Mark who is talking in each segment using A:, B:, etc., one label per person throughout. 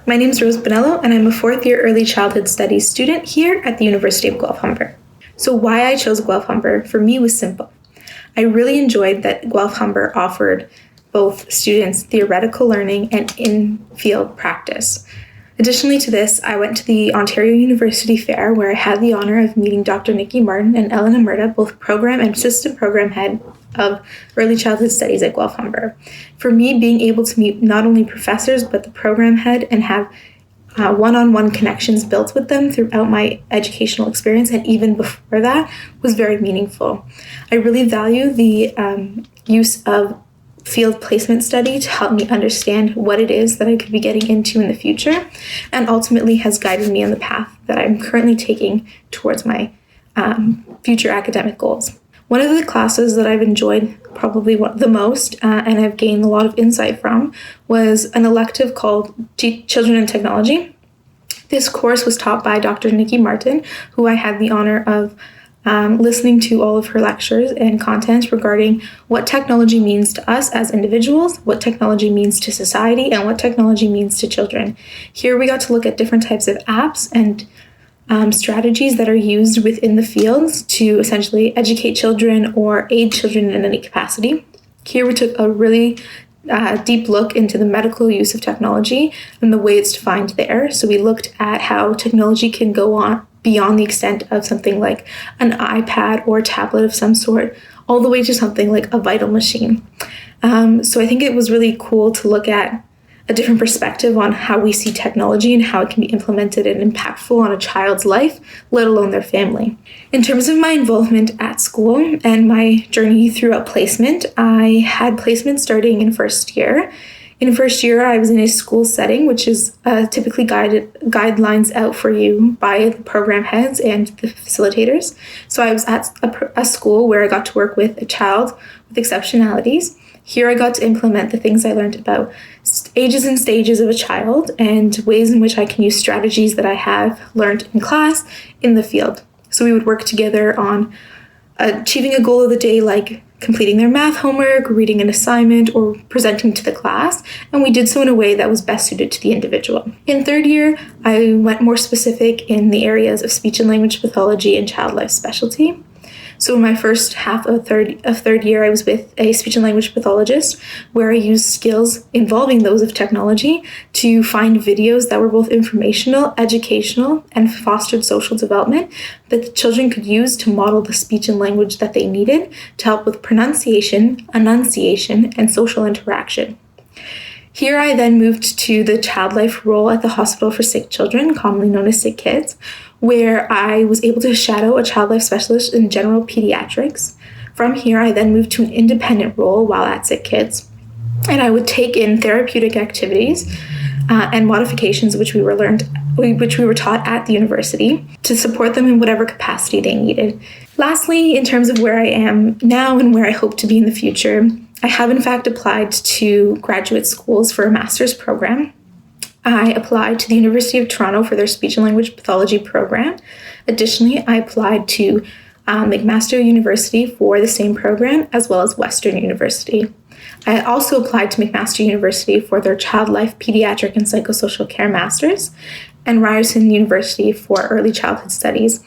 A: My name is Rose Bonello, and I'm a fourth-year Early Childhood Studies student here at the University of Guelph-Humber. So why I chose Guelph-Humber for me was simple. I really enjoyed that Guelph-Humber offered both students theoretical learning and in-field practice. Additionally to this, I went to the Ontario University Fair where I had the honor of meeting Dr. Nikki Martin and Ellen Amerta, both program and assistant program head of Early Childhood Studies at Guelph-Humber. For me, being able to meet not only professors but the program head and have one-on-one connections built with them throughout my educational experience and even before that was very meaningful. I really value the use of field placement study to help me understand what it is that I could be getting into in the future, and ultimately has guided me on the path that I'm currently taking towards my future academic goals. One of the classes that I've enjoyed probably the most and I've gained a lot of insight from was an elective called Children and Technology. This course was taught by Dr. Nikki Martin, who I had the honor of listening to all of her lectures and content regarding what technology means to us as individuals, what technology means to society, and what technology means to children. Here we got to look at different types of apps and strategies that are used within the fields to essentially educate children or aid children in any capacity. Here we took a really deep look into the medical use of technology and the way it's defined there. So we looked at how technology can go on beyond the extent of something like an iPad or a tablet of some sort, all the way to something like a vital machine. So I think it was really cool to look at a different perspective on how we see technology and how it can be implemented and impactful on a child's life, let alone their family. In terms of my involvement at school and my journey throughout placement, I had placement starting in first year. In first year, I was in a school setting, which is typically guidelines out for you by the program heads and the facilitators. So I was at a school where I got to work with a child with exceptionalities. Here I got to implement the things I learned about ages and stages of a child and ways in which I can use strategies that I have learned in class in the field. So we would work together on achieving a goal of the day, like completing their math homework, reading an assignment, or presenting to the class, and we did so in a way that was best suited to the individual. In third year, I went more specific in the areas of speech and language pathology and child life specialty. So in my first half of third year, I was with a speech and language pathologist where I used skills involving those of technology to find videos that were both informational, educational, and fostered social development that the children could use to model the speech and language that they needed to help with pronunciation, enunciation, and social interaction. Here I then moved to the child life role at the Hospital for Sick Children, commonly known as Sick Kids, where I was able to shadow a child life specialist in general pediatrics. From here, I then moved to an independent role while at Sick Kids, and I would take in therapeutic activities and modifications which we were taught at the university to support them in whatever capacity they needed. Lastly, in terms of where I am now and where I hope to be in the future, I have in fact applied to graduate schools for a master's program. I applied to the University of Toronto for their speech and language pathology program. Additionally, I applied to McMaster University for the same program, as well as Western University. I also applied to McMaster University for their Child Life Pediatric and Psychosocial Care Masters, and Ryerson University for Early Childhood Studies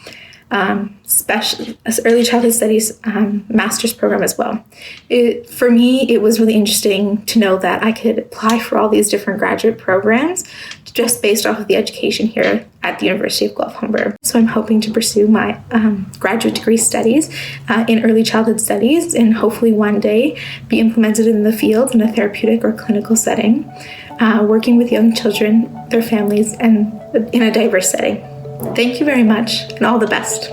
A: master's program as well. For me, it was really interesting to know that I could apply for all these different graduate programs just based off of the education here at the University of Guelph-Humber. So I'm hoping to pursue my graduate degree studies in early childhood studies and hopefully one day be implemented in the field in a therapeutic or clinical setting, working with young children, their families, and in a diverse setting. Thank you very much, and all the best.